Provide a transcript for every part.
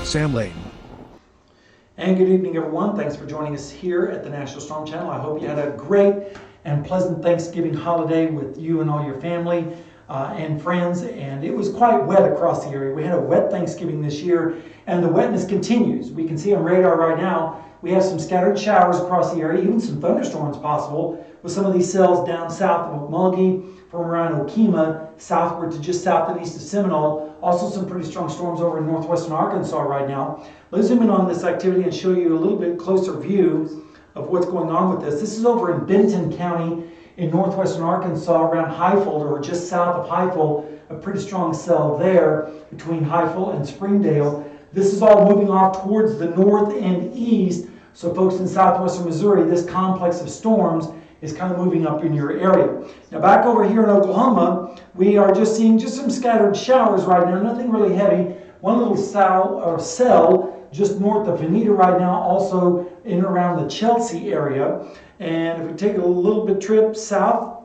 Sam Lane. And good evening, everyone. Thanks for joining us here at the National Storm Channel. I hope you had a great and pleasant Thanksgiving holiday with you and all your family and friends. And it was quite wet across the area. We had a wet Thanksgiving this year, and the wetness continues. We can see on radar right now, we have some scattered showers across the area, even some thunderstorms possible, with some of these cells down south of Okmulgee, from around Okemah, southward to just south and east of Seminole. Also some pretty strong storms over in northwestern Arkansas right now. Let's zoom in on this activity and show you a little bit closer view of what's going on with this. This is over in Benton County in northwestern Arkansas, around Highfield, or just south of Highfield, a pretty strong cell there between Highfield and Springdale. This is all moving off towards the north and east. So folks in southwestern Missouri, this complex of storms is kind of moving up in your area. Now back over here in Oklahoma, we are just seeing just some scattered showers right now, nothing really heavy. One little cell just north of Veneta right now, also in around the Chelsea area. And if we take a little bit trip south,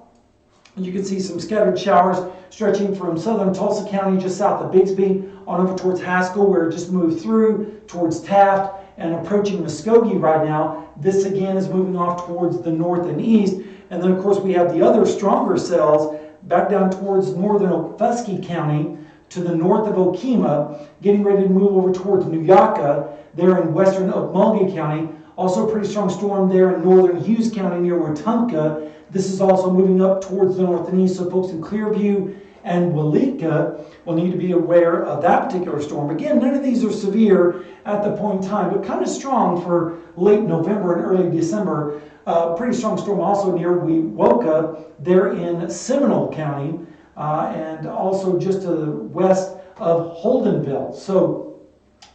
you can see some scattered showers stretching from southern Tulsa County just south of Bixby on over towards Haskell, where it just moved through towards Taft and approaching Muskogee right now. This again is moving off towards the north and east. And then of course we have the other stronger cells back down towards northern Okfuskee County to the north of Okemah, getting ready to move over towards New Yucca there in western Okmulgee County. Also a pretty strong storm there in northern Hughes County near Wetumpka. This is also moving up towards the north and east, so folks in Clearview and Walika will need to be aware of that particular storm. Again, none of these are severe at the point in time, but kind of strong for late November and early December. Pretty strong storm also near Wewoka there in Seminole County, and also just to the west of Holdenville. So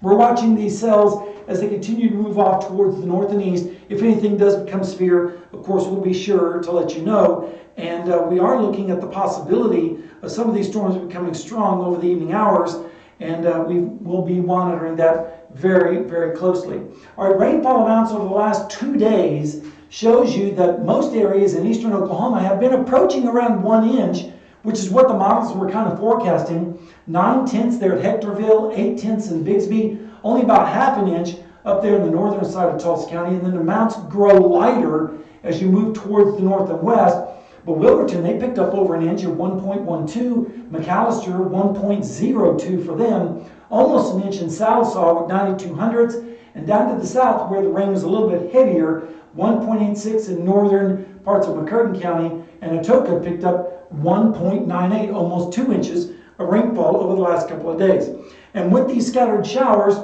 we're watching these cells as they continue to move off towards the north and east. If anything does become severe, of course, we'll be sure to let you know. And we are looking at the possibility of some of these storms becoming strong over the evening hours, and we will be monitoring that very, very closely. All right, rainfall amounts over the last 2 days shows you that most areas in eastern Oklahoma have been approaching around 1 inch, which is what the models were kind of forecasting. 9/10 there at Hectorville, 8/10 in Bixby, only about ½ an inch up there in the northern side of Tulsa County, and then the amounts grow lighter as you move towards the north and west. But Wilburton, they picked up over 1 inch at 1.12, McAllister 1.02 for them, almost 1 inch in Sallisaw with 92 hundredths, and down to the south where the rain was a little bit heavier, 1.86 in northern parts of McCurtain County, and Atoka picked up 1.98, almost 2 inches of rainfall over the last couple of days. And with these scattered showers,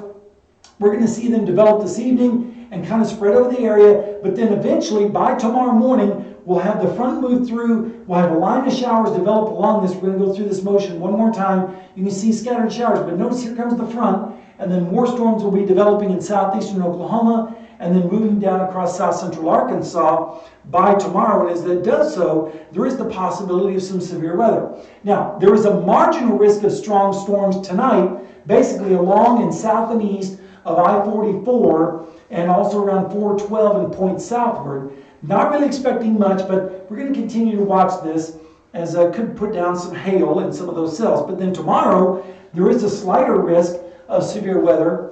we're going to see them develop this evening and kind of spread over the area, but then eventually by tomorrow morning, we'll have the front move through, we'll have a line of showers develop along this. We're going to go through this motion one more time. You can see scattered showers, but notice here comes the front, and then more storms will be developing in southeastern Oklahoma, and then moving down across south central Arkansas by tomorrow. And as that does so, there is the possibility of some severe weather. Now, there is a marginal risk of strong storms tonight, basically along and south and east of I-44, and also around 412 and point southward. Not really expecting much, but we're going to continue to watch this, as could put down some hail in some of those cells. But then tomorrow, there is a slighter risk of severe weather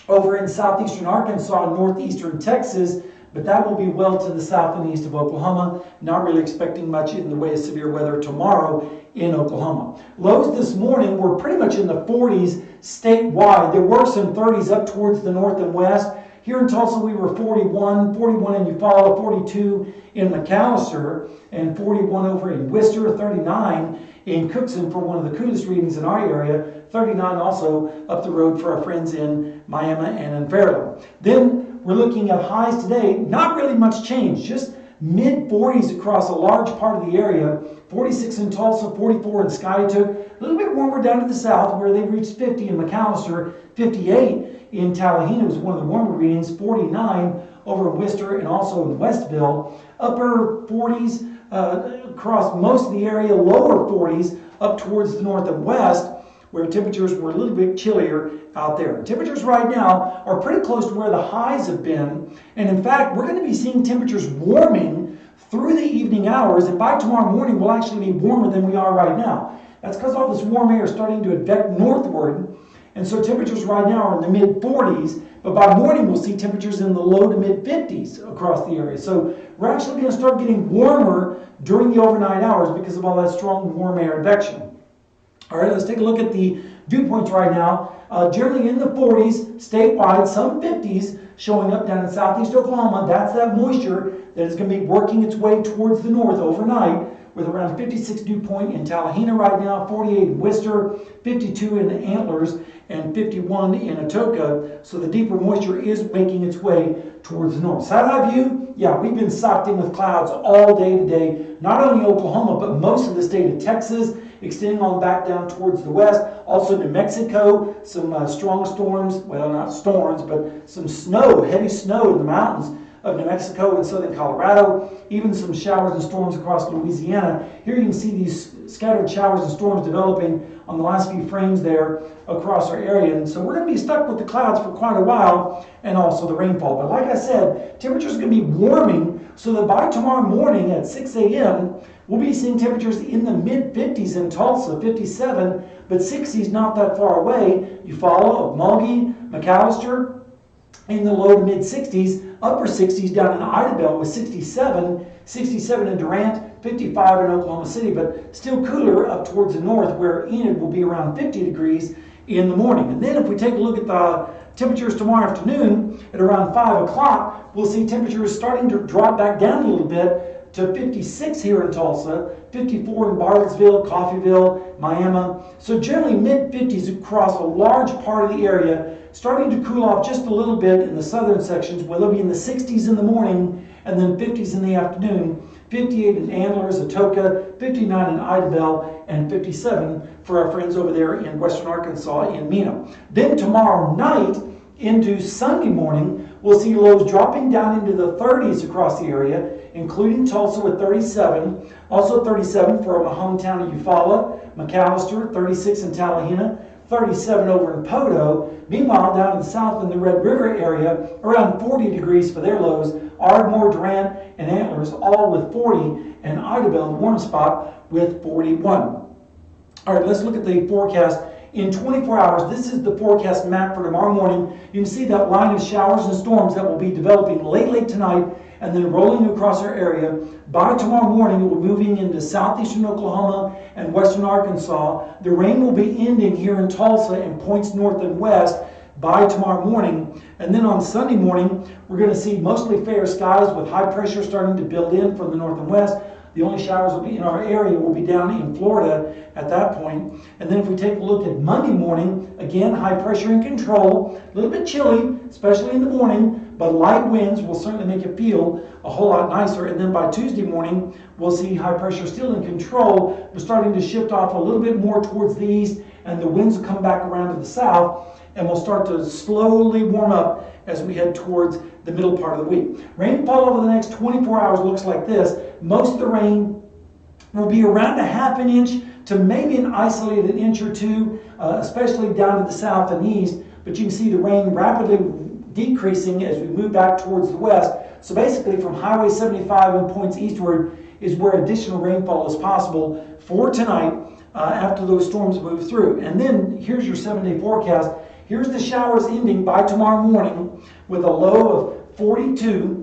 over in southeastern Arkansas and northeastern Texas, but that will be well to the south and east of Oklahoma. Not really expecting much in the way of severe weather tomorrow in Oklahoma. Lows this morning were pretty much in the 40s statewide. There were some 30s up towards the north and west. Here in Tulsa, we were 41 in Eufaula, 42 in McAllister, and 41 over in Worcester, 39 in Cookson for one of the coolest readings in our area, 39 also up the road for our friends in Miami and in Fairland. Then we're looking at highs today, not really much change, just mid-40s across a large part of the area, 46 in Tulsa, 44 in Skiatook, a little bit warmer down to the south where they reached 50 in McAllister, 58 in Tallahena was one of the warmer readings, 49 over Worcester and also in Westville, upper 40s across most of the area, lower 40s up towards the north and west, where temperatures were a little bit chillier out there. Temperatures right now are pretty close to where the highs have been, and in fact, we're going to be seeing temperatures warming through the evening hours, and by tomorrow morning, we'll actually be warmer than we are right now. That's because all this warm air is starting to advect northward, And so temperatures right now are in the mid 40s, but by morning we'll see temperatures in the low to mid 50s across the area. So we're actually going to start getting warmer during the overnight hours because of all that strong warm air advection. All right, let's take a look at the dew points right now. Generally in the 40s statewide, some 50s showing up down in southeast Oklahoma. That's that moisture that is going to be working its way towards the north overnight, with around 56 dew point in Tallahena right now, 48 in Worcester, 52 in Antlers, and 51 in Atoka. So the deeper moisture is making its way towards the north. Satellite view, yeah, we've been socked in with clouds all day today. Not only Oklahoma, but most of the state of Texas, extending on back down towards the west. Also New Mexico, some strong storms, well, not storms, but some snow, heavy snow in the mountains of New Mexico and southern Colorado, even some showers and storms across Louisiana. Here you can see these scattered showers and storms developing on the last few frames there across our area. And so we're going to be stuck with the clouds for quite a while, and also the rainfall. But like I said, temperatures are going to be warming so that by tomorrow morning at 6 a.m., we'll be seeing temperatures in the mid-50s in Tulsa, 57, but 60s not that far away. Eufaula, Mulgee, McAllister, in the low to mid-60s, upper 60s down in Idabel with 67, 67 in Durant, 55 in Oklahoma City, but still cooler up towards the north where Enid will be around 50 degrees in the morning. And then if we take a look at the temperatures tomorrow afternoon at around 5 o'clock, we'll see temperatures starting to drop back down a little bit to 56 here in Tulsa, 54 in Bartlesville, Coffeyville, Miami. So generally mid-50s across a large part of the area, starting to cool off just a little bit in the southern sections where they'll be in the 60s in the morning and then 50s in the afternoon. 58 in Antlers, Atoka, 59 in Idabel, and 57 for our friends over there in western Arkansas in Mena. Then tomorrow night into Sunday morning, we'll see lows dropping down into the 30s across the area, including Tulsa with 37, also 37 for my hometown of Eufaula, McAllister, 36 in Tallahena, 37 over in Poteau. Meanwhile, down in the south in the Red River area, around 40 degrees for their lows. Ardmore, Durant, and Antlers all with 40, and Idabel, the warm spot, with 41. All right, let's look at the forecast. In 24 hours, this is the forecast map for tomorrow morning. You can see that line of showers and storms that will be developing late tonight and then rolling across our area. By tomorrow morning, it will be moving into southeastern Oklahoma and western Arkansas. The rain will be ending here in Tulsa and points north and west by tomorrow morning. And then on Sunday morning, we're going to see mostly fair skies with high pressure starting to build in from the north and west. The only showers will be in our area will be down in Florida at that point. And then if we take a look at Monday morning, again, high pressure in control, a little bit chilly, especially in the morning, but light winds will certainly make it feel a whole lot nicer. And then by Tuesday morning, we'll see high pressure still in control, but starting to shift off a little bit more towards the east, and the winds will come back around to the south, and we'll start to slowly warm up as we head towards the middle part of the week. Rainfall over the next 24 hours looks like this. Most of the rain will be around a ½ inch to maybe an isolated inch or two, especially down to the south and east. But you can see the rain rapidly decreasing as we move back towards the west. So basically from Highway 75 and points eastward is where additional rainfall is possible for tonight after those storms move through. And then here's your 7-day forecast. Here's the showers ending by tomorrow morning with a low of 42.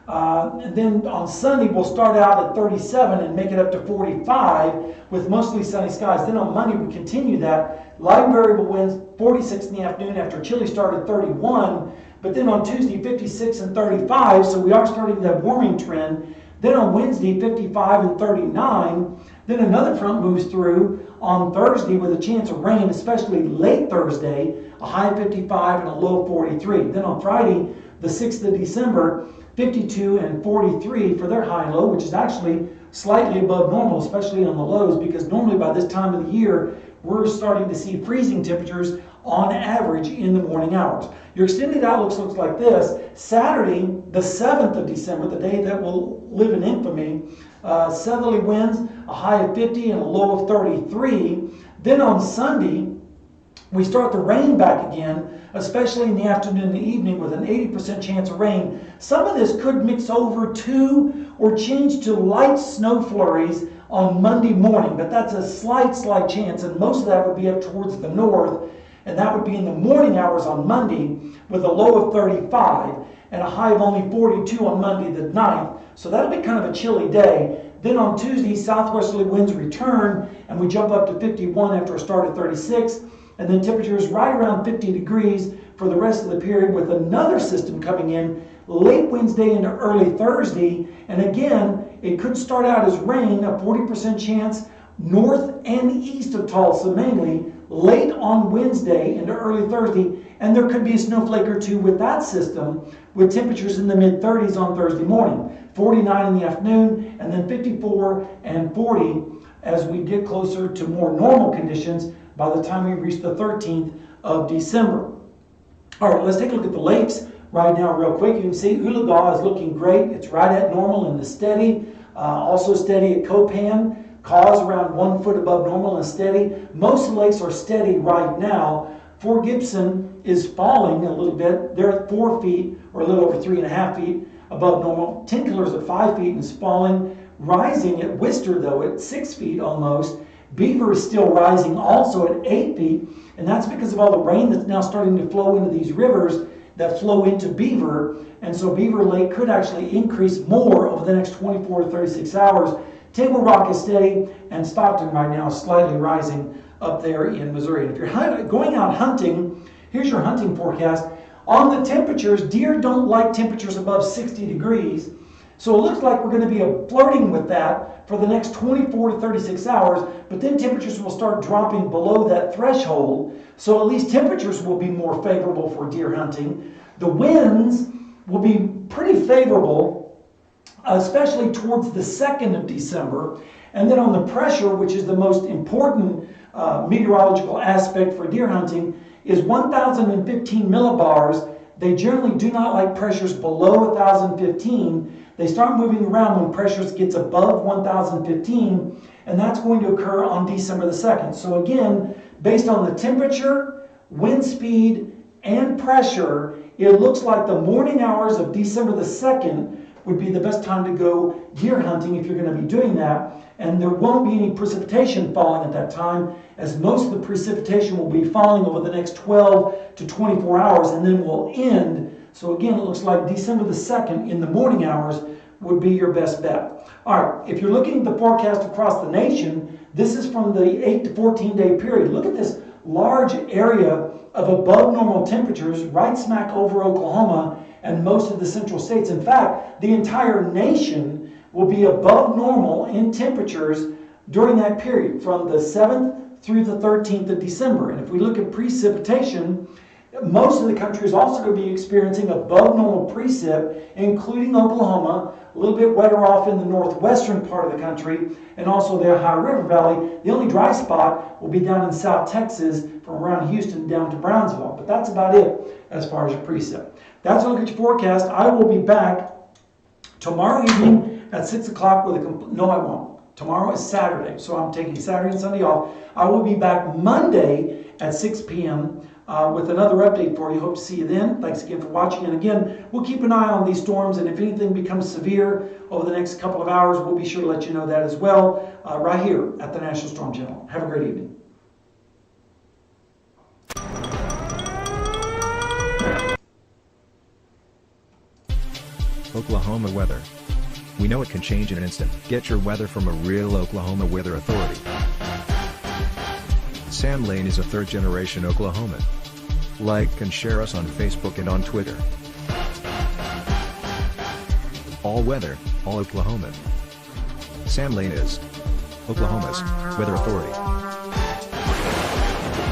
And then on Sunday, we'll start out at 37 and make it up to 45 with mostly sunny skies. Then on Monday, we continue that. Light variable winds, 46 in the afternoon after a chilly start at 31. But then on Tuesday, 56 and 35. So we are starting that warming trend. Then on Wednesday, 55 and 39. Then another front moves through on Thursday with a chance of rain, especially late Thursday, a high of 55 and a low of 43. Then on Friday, the 6th of December, 52 and 43 for their high and low, which is actually slightly above normal, especially on the lows, because normally by this time of the year, we're starting to see freezing temperatures on average in the morning hours. Your extended outlooks looks like this. Saturday, the 7th of December, the day that will live in infamy, southerly winds, a high of 50 and a low of 33. Then on Sunday, we start the rain back again, especially in the afternoon and the evening with an 80% chance of rain. Some of this could mix over to or change to light snow flurries on Monday morning, but that's a slight chance, and most of that would be up towards the north. and that would be in the morning hours on Monday with a low of 35 and a high of only 42 on Monday the 9th. So that'll be kind of a chilly day. Then on Tuesday, southwesterly winds return, and we jump up to 51 after a start at 36, and then temperatures right around 50 degrees for the rest of the period, with another system coming in late Wednesday into early Thursday. And again, it could start out as rain, a 40% chance north and east of Tulsa mainly, late on Wednesday into early Thursday, and there could be a snowflake or two with that system, with temperatures in the mid-30s on Thursday morning, 49 in the afternoon, and then 54 and 40 as we get closer to more normal conditions by the time we reach the 13th of December. All right, let's take a look at the lakes right now real quick. You can see Oologah is looking great. It's right at normal in the steady. Also steady at Copan. Caws around 1 foot above normal and steady. Most of the lakes are steady right now. Fort Gibson is falling a little bit. They're at 4 feet, or a little over 3.5 feet above normal. Tenkiller's at 5 feet and is falling. Rising at Worcester, though, at 6 feet almost. Beaver is still rising, also at 8 feet, and that's because of all the rain that's now starting to flow into these rivers that flow into Beaver. And so Beaver Lake could actually increase more over the next 24 to 36 hours. Table Rock is steady, and Stockton right now is slightly rising up there in Missouri. And if you're going out hunting, here's your hunting forecast. On the temperatures, deer don't like temperatures above 60 degrees. So it looks like we're going to be flirting with that for the next 24 to 36 hours, but then temperatures will start dropping below that threshold. So at least temperatures will be more favorable for deer hunting. The winds will be pretty favorable, especially towards the 2nd of December. And then on the pressure, which is the most important meteorological aspect for deer hunting, is 1,015 millibars. They generally do not like pressures below 1,015. They start moving around when pressures gets above 1,015, and that's going to occur on December the 2nd. So again, based on the temperature, wind speed, and pressure, it looks like the morning hours of December the 2nd would be the best time to go deer hunting if you're going to be doing that. And there won't be any precipitation falling at that time, as most of the precipitation will be falling over the next 12 to 24 hours and then will end. So again, it looks like December the 2nd in the morning hours would be your best bet. All right, if you're looking at the forecast across the nation, this is from the 8 to 14 day period. Look at this large area of above normal temperatures right smack over Oklahoma and most of the central states. In fact, the entire nation will be above normal in temperatures during that period from the 7th through the 13th of December. And if we look at precipitation, most of the country is also going to be experiencing above normal precip, including Oklahoma, a little bit wetter off in the northwestern part of the country, and also the Ohio River Valley. The only dry spot will be down in South Texas from around Houston down to Brownsville. But that's about it as far as your precip. That's a look at your forecast. I will be back tomorrow evening at 6 o'clock with a... No, I won't. Tomorrow is Saturday, so I'm taking Saturday and Sunday off. I will be back Monday at 6 p.m. With another update for you. Hope to see you then. Thanks again for watching. And again, we'll keep an eye on these storms, and if anything becomes severe over the next couple of hours, we'll be sure to let you know that as well, right here at the National Storm Channel. Have a great evening. Oklahoma weather. We know it can change in an instant. Get your weather from a real Oklahoma weather authority. Sam Lane is a third-generation Oklahoman. Like and share us on Facebook and on Twitter. All weather, all Oklahoman. Sam Lane is Oklahoma's weather authority.